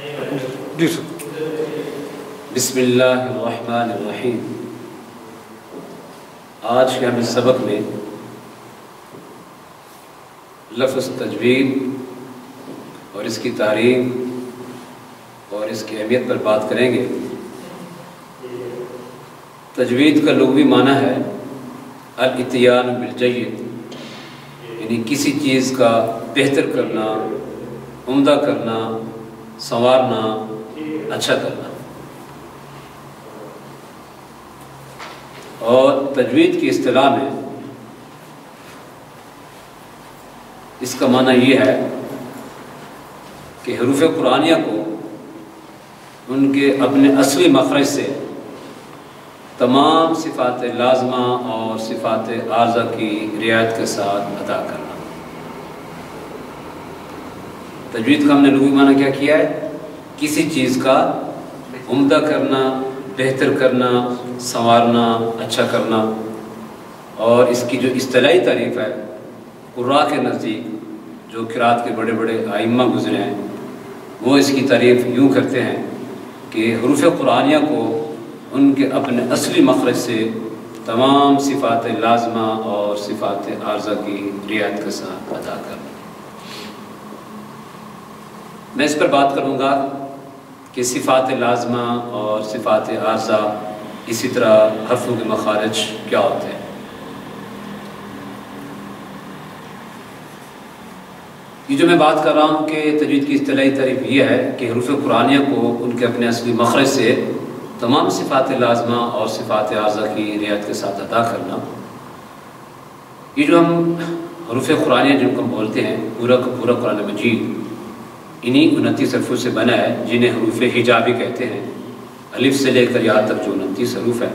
جی سر۔ بسم اللہ الرحمن الرحیم۔ آج کے ہم اس سبق میں لفظ تجوید اور اس کی تعریف اور اس کی اہمیت پر بات کریں گے۔ تجوید کا لغوی معنی ہے الاتیان بالجید، یعنی کسی چیز کا بہتر کرنا، عمدہ کرنا، سنوارنا، اچھا کرنا۔ اور تجوید کی اصطلاح میں اس کا معنی یہ ہے کہ حروف قرآنیہ کو ان کے اپنے اصلی مخرج سے تمام صفات لازمہ اور صفات عارضہ کی رعایت کے ساتھ ادا کرنا۔ تجوید کا ہم نے لغوی معنی کیا کیا ہے؟ کسی چیز کا عمدہ کرنا، بہتر کرنا، سنوارنا، اچھا کرنا۔ اور اس کی جو اصطلاحی تعریف ہے، قراء کے نزدیک جو قرات کے بڑے بڑے ائمہ گزرے ہیں، وہ اس کی تعریف یوں کرتے ہیں کہ حروف قرآنیہ کو ان کے اپنے اصلی مخرج سے تمام صفات لازمہ اور صفات عارضہ کی رعایت کے ساتھ ادا کرنا۔ میں اس پر بات کروں گا کہ صفات لازمہ اور صفات عارضہ، اسی طرح حرفوں کے مخارج کیا ہوتے ہیں۔ یہ جو میں بات کر رہا ہوں کہ تجوید کی اصطلاحی تعریف یہ ہے کہ حروف قرآنیہ کو ان کے اپنے اصلی مخرج سے تمام صفات لازمہ اور صفات عارضہ کی رعایت کے ساتھ ادا کرنا۔ یہ جو ہم حروف قرآنیہ جن کو ہم بولتے ہیں، پورا کا پورا قرآن مجید انہی 29 حروفوں سے بنا ہے، جنہیں حروف حجابی کہتے ہیں۔ الف سے لے کر یا تک جو 29 حروف ہیں،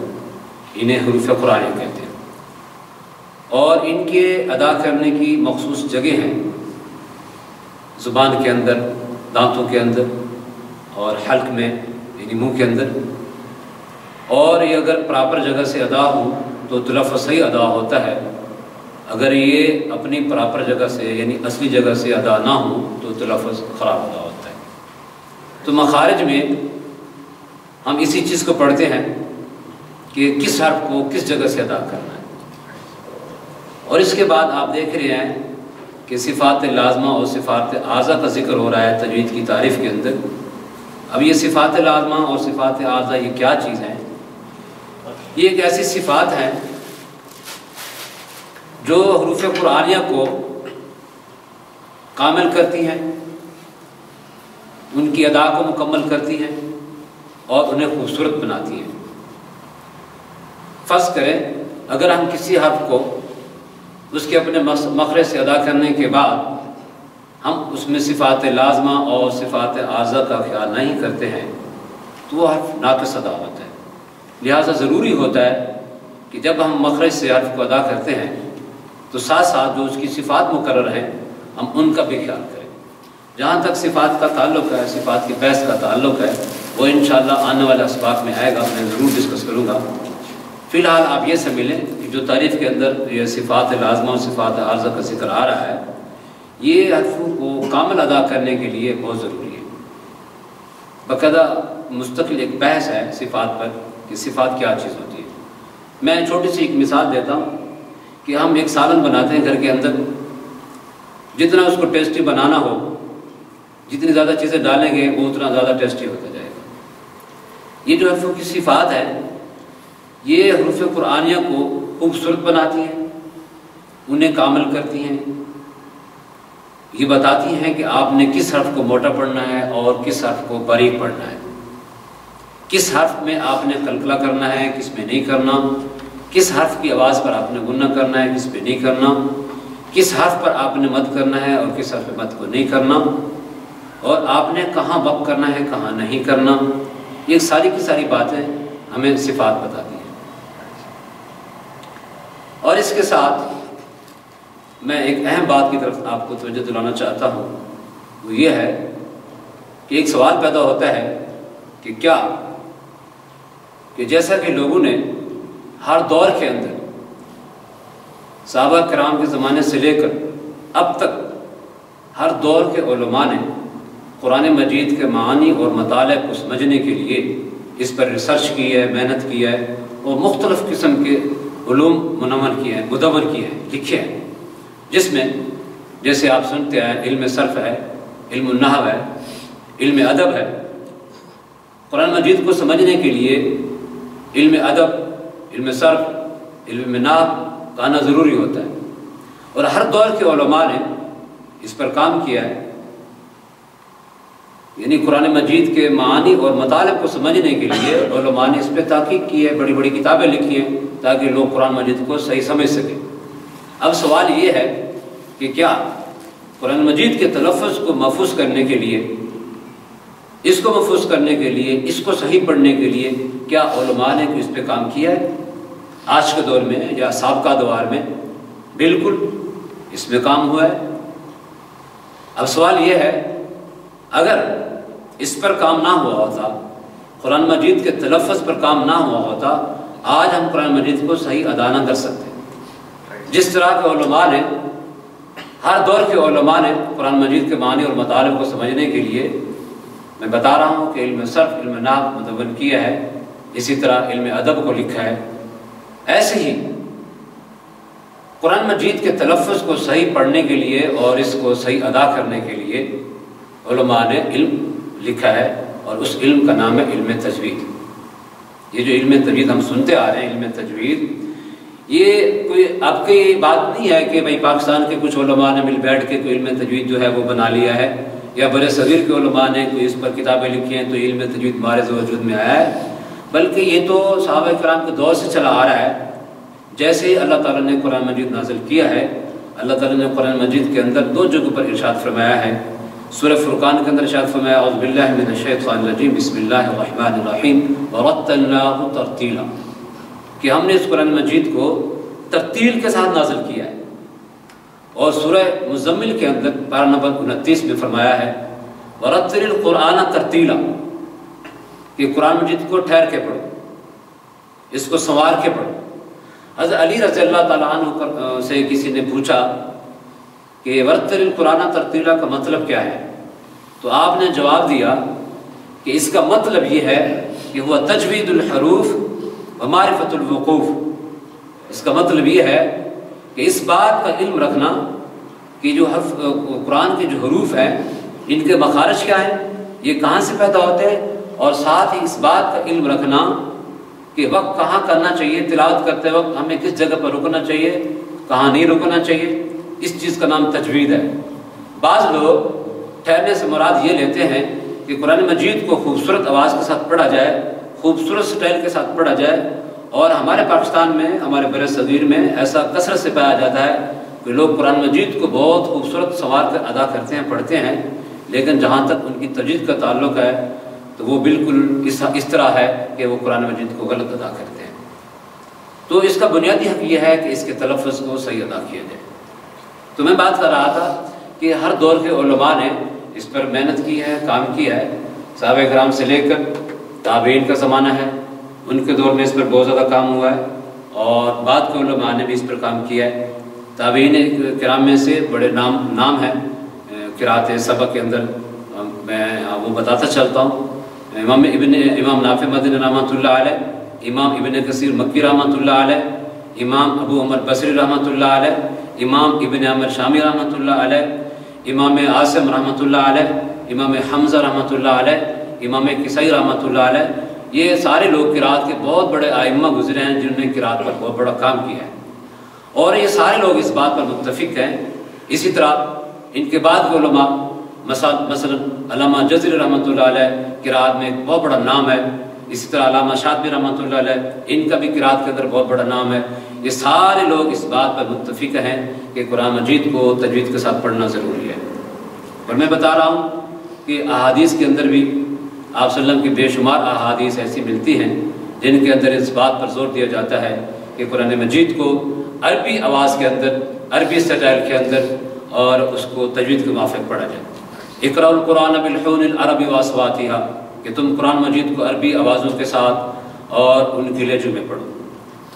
انہیں حروف قرآنیہ کہتے ہیں۔ اور ان کے ادا کرنے کی مخصوص جگہ ہیں، زبان کے اندر، دانتوں کے اندر، اور حلق میں یعنی منہ کے اندر۔ اور یہ اگر پراپر جگہ سے ادا ہو تو تلفظ صحیح ادا ہوتا ہے، اگر یہ اپنی پراپر جگہ سے یعنی اصلی جگہ سے ادا نہ ہو تو تلفظ خراب ادا ہوتا ہے۔ تو مخارج میں ہم اسی چیز کو پڑھتے ہیں کہ کس حرف کو کس جگہ سے ادا کرنا ہے۔ اور اس کے بعد آپ دیکھ رہے ہیں کہ صفات لازمہ اور صفات عارضہ کا ذکر ہو رہا ہے تجوید کی تعریف کے اندر۔ اب یہ صفات لازمہ اور صفات عارضہ یہ کیا چیز ہیں؟ یہ ایک ایسی صفات ہیں جو حروف قرآنیہ کو کامل کرتی ہیں، ان کی ادا کو مکمل کرتی ہیں اور انہیں خوبصورت بناتی ہیں۔ فرض کریں اگر ہم کسی حرف کو اس کے اپنے مخرج سے ادا کرنے کے بعد ہم اس میں صفات لازمہ اور صفات عارضہ کا خیال نہیں کرتے ہیں تو وہ حرف ناقص ادا ہوتا ہے۔ لہٰذا ضروری ہوتا ہے کہ جب ہم مخرج سے حرف کو ادا کرتے ہیں تو ساتھ ساتھ جو اس کی صفات مقرر ہیں ہم ان کا بھی خیال کریں۔ جہاں تک صفات کا تعلق ہے، صفات کی بحث کا تعلق ہے، وہ انشاءاللہ آنے والے اسباق میں آئے گا، میں ضرور ڈسکس کروں گا۔ فی الحال آپ یہ سمجھ لیں کہ جو تعریف کے اندر یہ صفات لازمہ اور صفات عارضہ کا ذکر آ رہا ہے، یہ حرفوں کو کامل ادا کرنے کے لیے بہت ضروری ہے۔ باقاعدہ مستقل ایک بحث ہے صفات پر کہ صفات کیا چیز ہوتی ہے۔ میں چھوٹی سی ایک مثال دیتا ہوں کہ ہم ایک سالن بناتے ہیں گھر کے اندر، جتنا اس کو ٹیسٹی بنانا ہو، جتنی زیادہ چیزیں ڈالیں گے وہ اتنا زیادہ ٹیسٹی ہوتا جائے گا۔ یہ جو حرفوں کی صفات ہے یہ حروف قرآنیہ کو خوبصورت بناتی ہیں، انہیں کامل کرتی ہیں، یہ بتاتی ہیں کہ آپ نے کس حرف کو موٹا پڑھنا ہے اور کس حرف کو باریک پڑھنا ہے، کس حرف میں آپ نے قلقلہ کرنا ہے، کس میں نہیں کرنا، کس حرف کی آواز پر آپ نے غنہ کرنا ہے، کس پہ نہیں کرنا، کس حرف پر آپ نے مد کرنا ہے اور کس حرف پہ مد کو نہیں کرنا، اور آپ نے کہاں وقف کرنا ہے کہاں نہیں کرنا۔ یہ ساری کی ساری باتیں ہمیں صفات بتاتی ہیں۔ اور اس کے ساتھ میں ایک اہم بات کی طرف آپ کو توجہ دلانا چاہتا ہوں، وہ یہ ہے کہ ایک سوال پیدا ہوتا ہے کہ کیا کہ جیسا کہ لوگوں نے ہر دور کے اندر صحابہ کرام کے زمانے سے لے کر اب تک ہر دور کے علماء نے قرآن مجید کے معانی اور مطالب کو سمجھنے کے لیے اس پر ریسرچ کی ہے، محنت کی ہے اور مختلف قسم کے علوم مدون کیے ہیں، لکھے ہیں، جس میں جیسے آپ سنتے ہیں علم صرف ہے، علم النحو ہے، علم ادب ہے۔ قرآن مجید کو سمجھنے کے لیے علم ادب، علم صرف، علم نحو کا آنا ضروری ہوتا ہے، اور ہر دور کے علماء نے اس پر کام کیا ہے، یعنی قرآن مجید کے معانی اور مطالب کو سمجھنے کے لیے علماء نے اس پہ تحقیق کی ہے، بڑی بڑی کتابیں لکھی ہیں تاکہ لوگ قرآن مجید کو صحیح سمجھ سکیں۔ اب سوال یہ ہے کہ کیا قرآن مجید کے تلفظ کو محفوظ کرنے کے لیے، اس کو محفوظ کرنے کے لیے، اس کو صحیح پڑھنے کے لیے کیا علماء نے اس پہ کام کیا ہے آج کے دور میں یا سابقہ دور میں؟ بالکل اس میں کام ہوا ہے۔ اب سوال یہ ہے، اگر اس پر کام نہ ہوا ہوتا، قرآن مجید کے تلفظ پر کام نہ ہوا ہوتا، آج ہم قرآن مجید کو صحیح ادا نہ کر سکتے۔ جس طرح کے علماء نے، ہر دور کے علماء نے قرآن مجید کے معنی اور مطالب کو سمجھنے کے لیے، میں بتا رہا ہوں کہ علم صرف، علم نحو مدون کیا ہے، اسی طرح علم ادب کو لکھا ہے، ایسے ہی قرآن مجید کے تلفظ کو صحیح پڑھنے کے لیے اور اس کو صحیح ادا کرنے کے لیے علماء نے علم لکھا ہے، اور اس علم کا نام ہے علم تجوید۔ یہ جو علم تجوید ہم سنتے آ رہے ہیں، علم تجوید، یہ کوئی اب کی بات نہیں ہے کہ بھائی پاکستان کے کچھ علماء نے مل بیٹھ کے کوئی علم تجوید جو ہے وہ بنا لیا ہے، یا بر صغیر کے علماء نے کوئی اس پر کتابیں لکھی ہیں تو علم تجوید مارز وجود میں آیا ہے، بلکہ یہ تو صحابہ کرام کے دور سے چلا آ رہا ہے۔ جیسے ہی اللہ تعالیٰ نے قرآن مجید نازل کیا ہے، اللہ تعالیٰ نے قرآن مجید کے اندر دو جگہوں پر ارشاد فرمایا ہے۔ سورہ فرقان کے اندر ارشاد فرمایا، اعوذ باللہ من الشیطان الرجیم، بسم اللہ الرحمن الرحیم، ورتلناہ ترتیلا، کہ ہم نے اس قرآن مجید کو ترتیل کے ساتھ نازل کیا ہے۔ اور سورہ مزمل کے اندر پارہ نمبر 29 میں فرمایا ہے، ورتل القرآن ترتیلا، کہ قرآن مجید کو ٹھہر کے پڑھو، اس کو سنوار کے پڑھو۔ حضرت علی رضی اللہ تعالیٰ عنہ سے کسی نے پوچھا کہ ورتل القرآن ترتیلا کا مطلب کیا ہے؟ تو آپ نے جواب دیا کہ اس کا مطلب یہ ہے کہ وہ تجوید الحروف و معرفت الوقوف۔ اس کا مطلب یہ ہے کہ اس بات کا علم رکھنا کہ جو قرآن کے جو حروف ہیں ان کے مخارج کیا ہیں، یہ کہاں سے پیدا ہوتے ہیں، اور ساتھ ہی اس بات کا علم رکھنا کہ وقت کہاں کرنا چاہیے، تلاوت کرتے وقت ہمیں کس جگہ پر رکنا چاہیے، کہاں نہیں رکنا چاہیے، اس چیز کا نام تجوید ہے۔ بعض لوگ ٹھہرنے سے مراد یہ لیتے ہیں کہ قرآن مجید کو خوبصورت آواز کے ساتھ پڑھا جائے، خوبصورت سٹائل کے ساتھ پڑھا جائے، اور ہمارے پاکستان میں، ہمارے بر صغیر میں ایسا کثرت سے پایا جاتا ہے کہ لوگ قرآن مجید کو بہت خوبصورت سنوار کر ادا کرتے ہیں، پڑھتے ہیں، لیکن جہاں تک ان کی تجوید کا تعلق ہے تو وہ بالکل اس طرح ہے کہ وہ قرآن مجید کو غلط ادا کرتے ہیں۔ تو اس کا بنیادی حق یہ ہے کہ اس کے تلفظ کو صحیح ادا کیا جائے۔ تو میں بات کر رہا تھا کہ ہر دور کے علماء نے اس پر محنت کی ہے، کام کیا ہے، صحابہ کرام سے لے کر تابعین کا زمانہ ہے، ان کے دور میں اس پر بہت زیادہ کام ہوا ہے، اور بعد کے علماء نے بھی اس پر کام کیا ہے۔ تابعین کرام میں سے بڑے نام ہیں قرأت سبق کے اندر، میں وہ بتاتا چلتا ہوں۔ امام نافع مدنی رحمۃ اللہ علیہ، امام ابن کثیر مکی رحمۃ اللہ علیہ، امام ابو عمر بصری رحمۃ اللہ علیہ، امام ابن عمر شامی رحمۃ اللہ علیہ، امام عاصم رحمۃ اللہ علیہ، امام حمزہ رحمۃ اللہ علیہ، امام کسائی رحمۃ اللہ علیہ، یہ سارے لوگ قرأت کے بہت بڑے ائمہ گزرے ہیں جنہوں نے قرأت پر بہت بڑا کام کیا ہے، اور یہ سارے لوگ اس بات پر متفق ہیں۔ اسی طرح ان کے بعد کے علماء، مثلا علامہ جزری رحمۃ اللہ علیہ قرأت میں ایک بہت بڑا نام ہے، اسی طرح علامہ شاطبی رحمۃ اللہ علیہ، ان کا بھی قرأت کے اندر بہت بڑا نام ہے۔ یہ سارے لوگ اس بات پر متفق ہیں کہ قرآن مجید کو تجوید کے ساتھ پڑھنا ضروری ہے۔ اور میں بتا رہا ہوں کہ احادیث کے اندر بھی آپ صلی اللہ علیہ وسلم کی بے شمار احادیث ایسی ملتی ہیں جن کے اندر اس بات پر زور دیا جاتا ہے کہ قرآن مجید کو عربی آواز کے اندر، عربی سٹائل کے اندر، اور اس کو تجوید کے موافق پڑھا جائے۔ اقرأوا القرآن بالحون العربی واصواتہا، کہ تم قرآن مجید کو عربی آوازوں کے ساتھ اور ان کے لہجوں میں پڑھو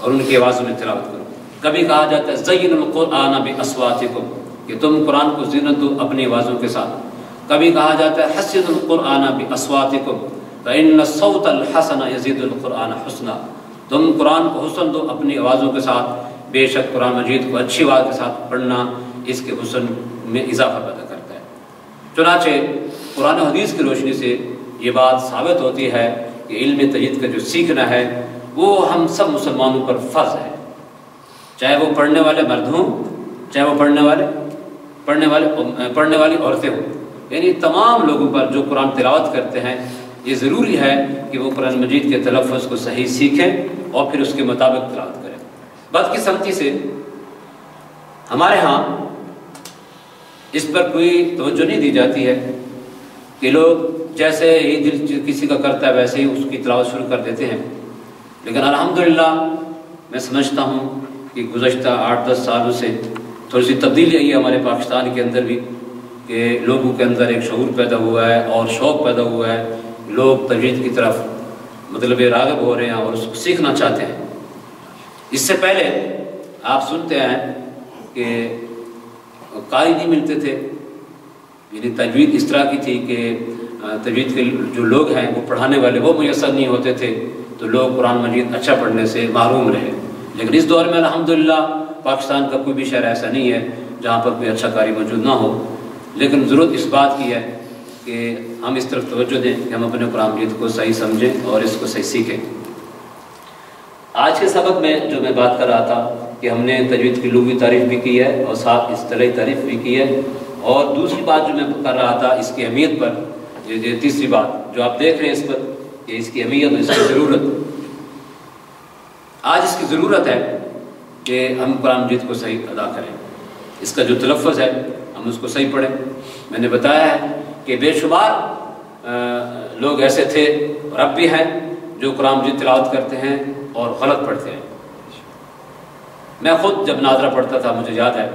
اور ان کی آوازوں میں تلاوت کرو۔ کبھی کہا جاتا ہے زین القرآن باصواتکم، کہ تم قرآن کو زینت دو اپنی آوازوں کے ساتھ، کبھی کہا جاتا ہے حسن القرآن بأصواتکم فإن الصوت الحسن یزید القرآن حسنا، تم قرآن کو حسن دو اپنی آوازوں کے ساتھ، بے شک قرآن مجید کو اچھی آواز کے ساتھ پڑھنا اس کے حسن میں اضافہ پیدا کرتا ہے۔ چنانچہ قرآن و حدیث کی روشنی سے یہ بات ثابت ہوتی ہے کہ علم تجوید کا جو سیکھنا ہے وہ ہم سب مسلمانوں پر فرض ہے، چاہے وہ پڑھنے والے مرد ہوں، چاہے وہ پڑھنے والی عورتیں ہوں، یعنی تمام لوگوں پر جو قرآن تلاوت کرتے ہیں یہ ضروری ہے کہ وہ قرآن مجید کے تلفظ کو صحیح سیکھیں اور پھر اس کے مطابق تلاوت کریں۔ بدقسمتی سے ہمارے ہاں اس پر کوئی توجہ نہیں دی جاتی ہے کہ لوگ جیسے ہی دل کسی کا کرتا ہے ویسے ہی اس کی تلاوت شروع کر دیتے ہیں، لیکن الحمدللہ میں سمجھتا ہوں کہ گزشتہ 8-10 سالوں سے تھوڑی سی تبدیلی آئی ہے ہمارے پاکستان کے اندر بھی، کہ لوگوں کے اندر ایک شعور پیدا ہوا ہے اور شوق پیدا ہوا ہے، لوگ تجوید کی طرف مطلب راغب ہو رہے ہیں اور اس کو سیکھنا چاہتے ہیں۔ اس سے پہلے آپ سنتے ہیں کہ قاری نہیں ملتے تھے، یعنی تجوید اس طرح کی تھی کہ تجوید کے جو لوگ ہیں وہ پڑھانے والے وہ میسر نہیں ہوتے تھے، تو لوگ قرآن مجید اچھا پڑھنے سے محروم رہے۔ لیکن اس دور میں الحمدللہ پاکستان کا کوئی بھی شہر ایسا نہیں ہے جہاں پر کوئی اچھا قاری موجود نہ ہو، لیکن ضرورت اس بات کی ہے کہ ہم اس طرف توجہ دیں کہ ہم اپنے قرآن مجید کو صحیح سمجھیں اور اس کو صحیح سیکھیں۔ آج کے سبق میں جو میں بات کر رہا تھا کہ ہم نے تجوید کی لغوی تعریف بھی کی ہے اور ساتھ اصطلاحی تعریف بھی کی ہے، اور دوسری بات جو میں کر رہا تھا اس کی اہمیت پر، یہ تیسری بات جو آپ دیکھ رہے ہیں اس پر کہ اس کی اہمیت اور اس کی ضرورت، آج اس کی ضرورت ہے کہ ہم قرآن مجید کو صحیح ادا کریں، اس کا جو تلفظ ہے ہم اس کو صحیح پڑھیں۔ میں نے بتایا ہے کہ بے شمار لوگ ایسے تھے اور اب بھی ہیں جو قرآن مجید تلاوت کرتے ہیں اور غلط پڑھتے ہیں۔ میں خود جب ناظرہ پڑھتا تھا مجھے یاد ہے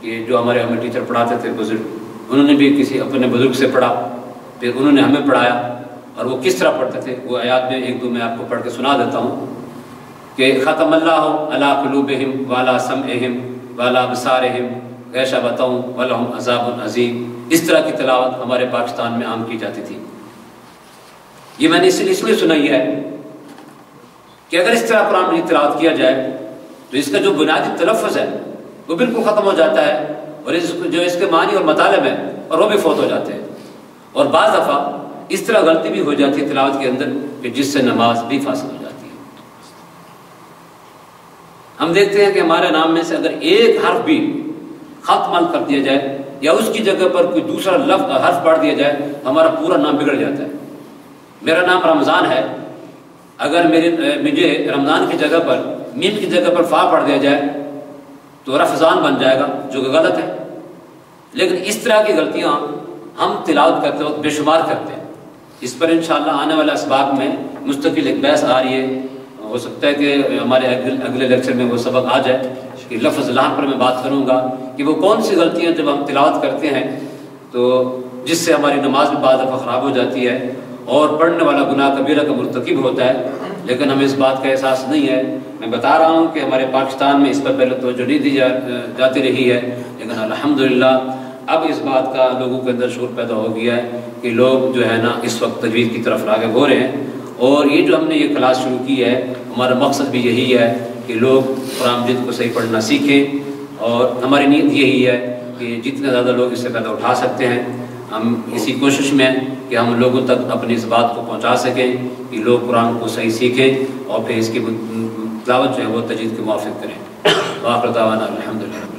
کہ جو ہمارے ہمیں ٹیچر پڑھاتے تھے بزرگ، انہوں نے بھی کسی اپنے بزرگ سے پڑھا، پھر انہوں نے ہمیں پڑھایا، اور وہ کس طرح پڑھتے تھے وہ آیات میں ایک دو میں آپ کو پڑھ کے سنا دیتا ہوں کہ ختم اللہ علی قلوبہم وعلی سمعہم وعلی ابصارہم غشاوۃ ولہم عذاب عظیم۔ اس طرح کی تلاوت ہمارے پاکستان میں عام کی جاتی تھی۔ یہ میں نے اس لیے سنائی ہے کہ اگر اس طرح قرآن مجید تلاوت کیا جائے تو اس کا جو بنیادی تلفظ ہے وہ بالکل ختم ہو جاتا ہے، اور جو اس کے معنی اور مطالب ہیں اور وہ بھی فوت ہو جاتے ہیں، اور بعض دفعہ اس طرح غلطی بھی ہو جاتی ہے تلاوت کے اندر کہ جس سے نماز بھی فاسد ہو جاتی ہے۔ ہم دیکھتے ہیں کہ ہمارے نام میں سے اگر ایک حرف بھی خط مل کر دیا جائے یا اس کی جگہ پر کوئی دوسرا لفظ حرف پڑھ دیا جائے ہمارا پورا نام بگڑ جاتا ہے۔ میرا نام رمضان ہے، اگر مجھے رمضان کی جگہ پر میم کی جگہ پر فا پڑھ دیا جائے تو رفضان بن جائے گا، جو کہ غلط ہے۔ لیکن اس طرح کی غلطیاں ہم تلاوت کرتے وقت بے شمار کرتے ہیں۔ اس پر انشاءاللہ آنے والے اسباق میں مستقل ایک بحث آ رہی ہے، ہو سکتا ہے کہ ہمارے اگلے لیکچر میں وہ سبق آ جائے کہ لفظ لعن پر میں بات کروں گا کہ وہ کون سی غلطیاں جب ہم تلاوت کرتے ہیں تو جس سے ہماری نماز بھی بعض دفعہ خراب ہو جاتی ہے اور پڑھنے والا گناہ کبیرہ کا مرتکب ہوتا ہے، لیکن ہمیں اس بات کا احساس نہیں ہے۔ میں بتا رہا ہوں کہ ہمارے پاکستان میں اس پر پہلے توجہ نہیں دی جاتی رہی ہے، لیکن الحمدللہ اب اس بات کا لوگوں کے اندر شعور پیدا ہو گیا ہے کہ لوگ جو ہے نا اس وقت تجوید کی طرف راغب ہو رہے ہیں، اور یہ جو ہم نے یہ کلاس شروع کی ہے ہمارا مقصد بھی یہی ہے کہ لوگ قرآن مجید کو صحیح پڑھنا سیکھیں، اور ہماری نیت یہی ہے کہ جتنے زیادہ لوگ اس سے فائدہ اٹھا سکتے ہیں ہم اسی کوشش میں کہ ہم لوگوں تک اپنی اس بات کو پہنچا سکیں کہ لوگ قرآن کو صحیح سیکھیں اور پھر اس کی تلاوت جو ہے وہ تجوید کے موافق کریں۔ وآخر دعوانا الحمدللہ۔